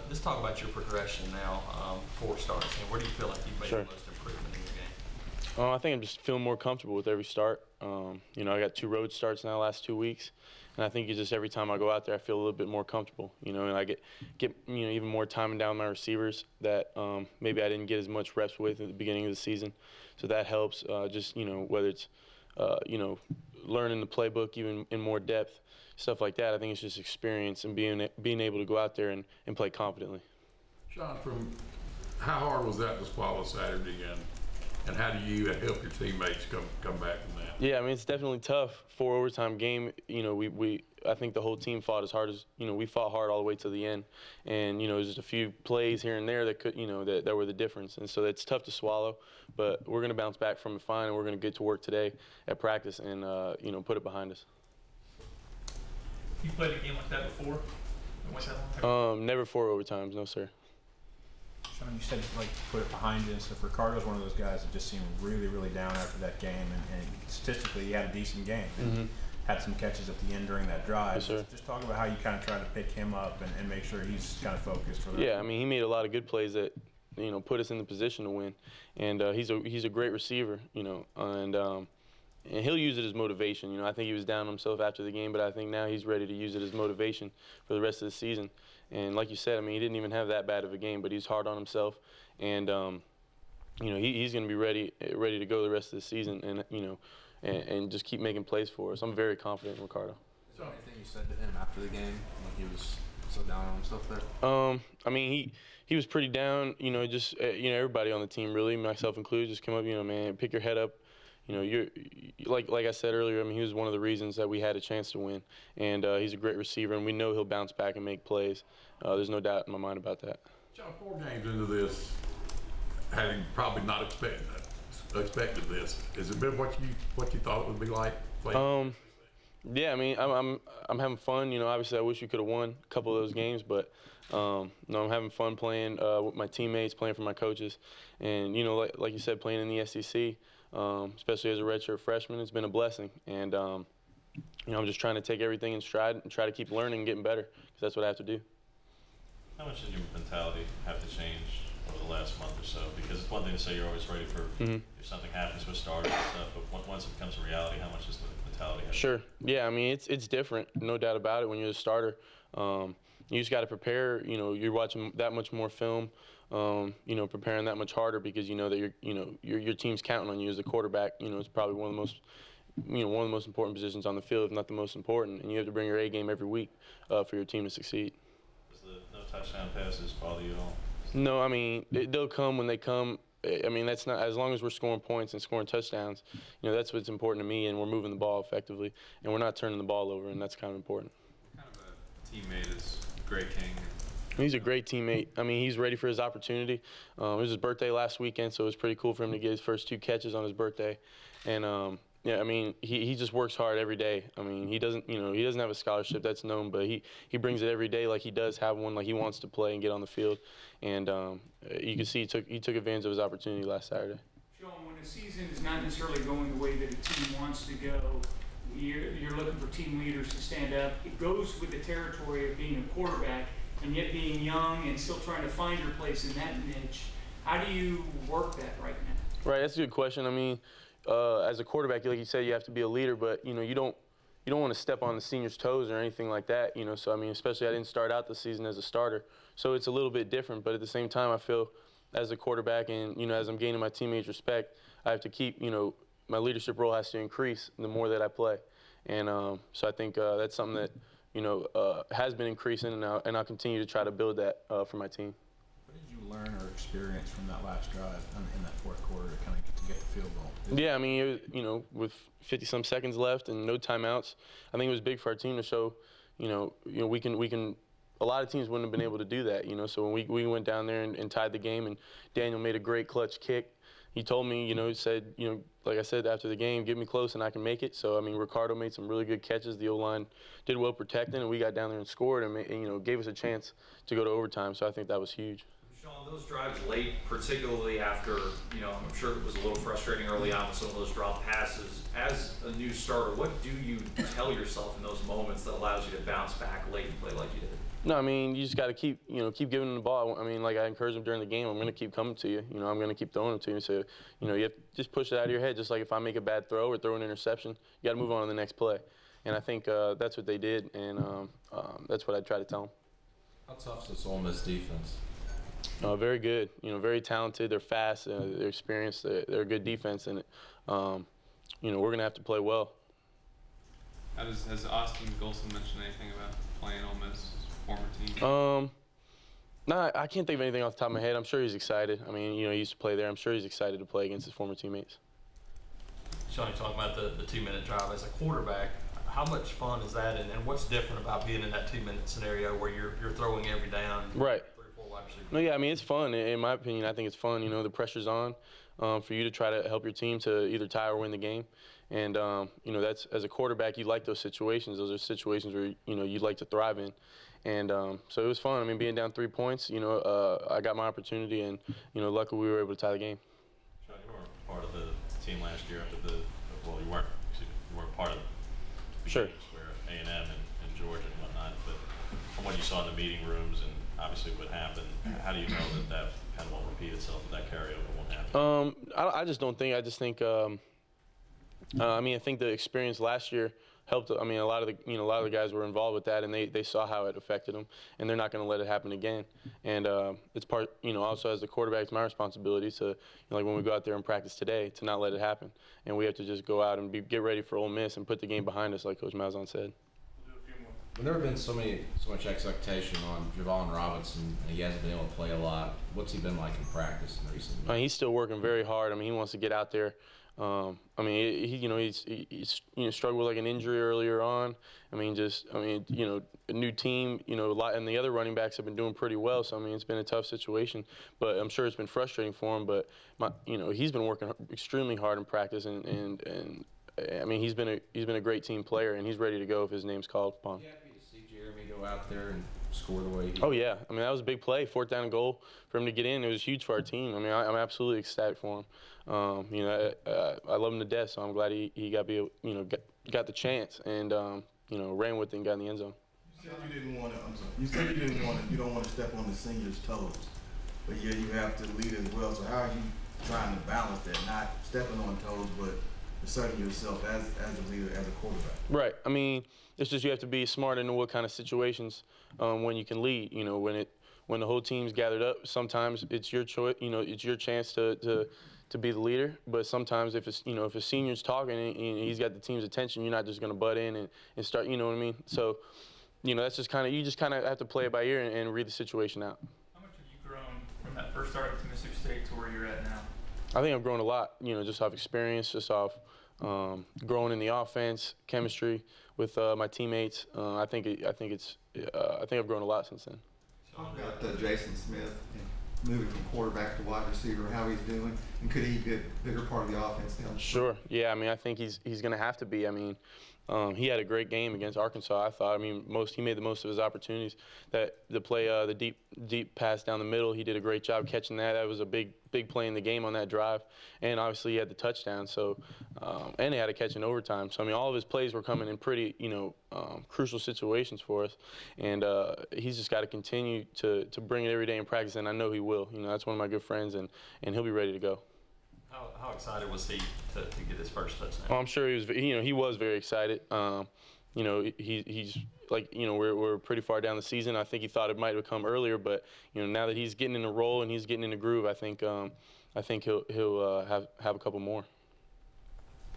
Just talk about your progression now, 4 starts, and where do you feel like you've made Sure. the most improvement in your game? I think I'm just feeling more comfortable with every start. You know, I got 2 road starts now the last 2 weeks, and I think it's just every time I go out there, I feel a little bit more comfortable. You know, and I get even more timing down my receivers that maybe I didn't get as much reps with at the beginning of the season, so that helps. Just whether it's learning the playbook even in more depth, stuff like that. I think it's just experience and being able to go out there and play confidently. Sean, how hard was that to swallow Saturday, and how do you help your teammates come back from that? Yeah, I mean, it's definitely tough. 4 overtime game. You know, I think the whole team fought as hard as, we fought hard all the way to the end. And, there's just a few plays here and there that could, that were the difference. And so it's tough to swallow, but we're going to bounce back from it fine, and we're going to get to work today at practice and, put it behind us. You played a game like that before? It went that long? Never 4 overtimes, no, sir. Sean, you said put it behind you and stuff. Ricardo's one of those guys that just seemed really, really down after that game, and statistically he had a decent game. And had some catches at the end during that drive. Yes, sir. Just talk about how you kind of try to pick him up and make sure he's kind of focused for that. Yeah, I mean, he made a lot of good plays that put us in the position to win, and he's a great receiver, and he'll use it as motivation. I think he was down on himself after the game, but I think now he's ready to use it as motivation for the rest of the season. And like you said, I mean, he didn't even have that bad of a game, but he's hard on himself, and he's going to be ready to go the rest of the season, and just keep making plays for us. I'm very confident in Ricardo. Is there anything you said to him after the game when he was so down on himself there? I mean, he was pretty down. Just everybody on the team, really, myself included, just came up. Man, pick your head up. You're like I said earlier. I mean, he was one of the reasons that we had a chance to win, and he's a great receiver, and we know he'll bounce back and make plays. There's no doubt in my mind about that. John, 4 games into this, having probably not expected this, has it been what you thought it would be like playing? Yeah, I mean, I'm having fun. Obviously, I wish we could have won a couple of those games, but no, I'm having fun playing with my teammates, playing for my coaches, and like you said, playing in the SEC, especially as a redshirt freshman, it's been a blessing. And I'm just trying to take everything in stride and try to keep learning and getting better, because that's what I have to do. How much did your mentality have to change over the last month or so? Because it's one thing to say you're always ready for if something happens with starters and stuff, but once it becomes a reality, how much does the mentality have? Sure. Yeah, I mean, it's different, no doubt about it, when you're the starter. You just got to prepare. You're watching that much more film, preparing that much harder, because you know that your team's counting on you as a quarterback. It's probably one of the most important positions on the field, if not the most important, and you have to bring your A game every week for your team to succeed. Does the no touchdown passes bother you at all? No, I mean, they'll come when they come. I mean, that's not, as long as we're scoring points and scoring touchdowns, that's what's important to me, and we're moving the ball effectively, and we're not turning the ball over, and that's kind of important. What kind of a teammate is Greg King? He's a great teammate. I mean, he's ready for his opportunity. It was his birthday last weekend, so it was pretty cool for him to get his first 2 catches on his birthday. And yeah, I mean, he just works hard every day. I mean, he doesn't have a scholarship, that's known, but he brings it every day like he does have one, like he wants to play and get on the field. And you can see he took advantage of his opportunity last Saturday. Sean, when a season is not necessarily going the way that a team wants to go, you're looking for team leaders to stand up. It goes with the territory of being a quarterback, and yet being young and still trying to find your place in that niche. How do you work that right now? Right, that's a good question. I mean, as a quarterback, like you said, you have to be a leader, but you don't want to step on the seniors' toes or anything like that. So I mean, especially I didn't start out the season as a starter, so it's a little bit different. But at the same time, I feel as a quarterback, and as I'm gaining my teammates' respect, I have to keep my leadership role has to increase the more that I play, and so I think that's something that has been increasing, and I'll continue to try to build that for my team. What did you learn or experience from that last drive in that 4th quarter to kind of get the field goal? Yeah, I mean, it was, with 50-some seconds left and no timeouts, I think it was big for our team to show, we can. A lot of teams wouldn't have been able to do that, So when we went down there and tied the game, and Daniel made a great clutch kick. He told me, he said, like I said after the game, get me close and I can make it. So, I mean, Ricardo made some really good catches. The O-line did well protecting, and we got down there and scored and gave us a chance to go to overtime. So I think that was huge. Sean, those drives late, particularly after, I'm sure it was a little frustrating early on with some of those drop passes. As a new starter, what do you tell yourself in those moments that allows you to bounce back late and play like you did? No, I mean, you just got to keep giving him the ball. I mean, like I encouraged him during the game, I'm going to keep coming to you. You know, I'm going to keep throwing it to you. So, you know, you have to just push it out of your head. Just like if I make a bad throw or throw an interception, you got to move on to the next play. And I think that's what they did, and that's what I try to tell them. How tough is this Ole Miss defense? Very good. You know, very talented. They're fast. They're experienced. They're a good defense, and you know, we're going to have to play well. Has Austin Golson mentioned anything about playing Ole Miss, former team? No, I can't think of anything off the top of my head. I'm sure he's excited. I mean, you know, he used to play there. I'm sure he's excited to play against his former teammates. Sean, you're talking about the 2-minute drive as a quarterback. How much fun is that, and what's different about being in that 2-minute scenario where you're throwing every down? Right. 3 or 4 wide receivers? No, yeah, I mean, it's fun. In my opinion, I think it's fun. You know, the pressure's on for you to try to help your team to either tie or win the game. And, you know, that's, as a quarterback, you like those situations. Those are situations where, you know, you'd like to thrive in. And so it was fun. I mean, being down 3 points, you know, I got my opportunity, and, you know, luckily we were able to tie the game. Sean, you weren't part of the team last year after well, you weren't part of the Sure. games where A&M and Georgia and whatnot, but from what you saw in the meeting rooms and obviously what happened, how do you know that kind of won't repeat itself, that carryover won't happen? I just don't think. I just think. I mean, I think the experience last year helped. I mean, a lot of the guys were involved with that, and they saw how it affected them, and they're not going to let it happen again. And it's part, you know, also as the quarterback, it's my responsibility to, you know, like when we go out there and practice today, to not let it happen, and we have to just go out and get ready for Ole Miss and put the game behind us, like Coach Malzahn said. There's never been so much expectation on Javon Robinson, and he hasn't been able to play a lot. What's he been like in practice in recent years? He's still working very hard. I mean, he wants to get out there. I mean, he's struggled with like an injury earlier on. I mean, you know, a new team, you know, and the other running backs have been doing pretty well. So I mean, it's been a tough situation, but I'm sure it's been frustrating for him. But you know, he's been working extremely hard in practice, and I mean, he's been a great team player, and he's ready to go if his name's called upon. You happy to see Jeremy go out there and score the way he did? Oh yeah, I mean, that was a big play, 4th down and goal for him to get in. It was huge for our team. I mean, I'm absolutely ecstatic for him. You know, I love him to death, so I'm glad he got the chance and you know, ran with it and got in the end zone. You said you didn't want to. I'm sorry. You said you don't want to step on the seniors' toes, but yeah, you have to lead as well. So how are you trying to balance that, not stepping on toes, but asserting yourself as a leader, as a quarterback? Right. I mean, it's just you have to be smart into what kind of situations when you can lead. You know, when the whole team's gathered up, sometimes it's your choice. You know, it's your chance to be the leader. But sometimes if a senior's talking and he's got the team's attention, you're not just going to butt in and start. You know what I mean? So, you know, that's just you just kind of have to play it by ear and read the situation out. How much have you grown from that first start to Mississippi State to where you're at now? I think I've grown a lot. You know, just off experience, just off growing in the offense, chemistry with my teammates. I think I've grown a lot since then. Talk about Jason Smith and moving from quarterback to wide receiver, how he's doing, and could he be a bigger part of the offense now? Sure. Yeah. I mean, I think he's going to have to be. I mean, he had a great game against Arkansas, I thought. I mean, he made the most of his opportunities. The play, the deep pass down the middle, he did a great job catching that. That was a big play in the game on that drive. And obviously he had the touchdown. So, and he had a catch in overtime. So, I mean, all of his plays were coming in pretty, you know, crucial situations for us. And he's just got to continue to bring it every day in practice, and I know he will. You know, that's one of my good friends, and he'll be ready to go. How excited was he to get his first touchdown? Oh, I'm sure he was. You know, he was very excited. You know, he's like, you know, we're pretty far down the season. I think he thought it might have come earlier, but you know, now that he's getting in the role and he's getting in the groove, I think he'll have a couple more.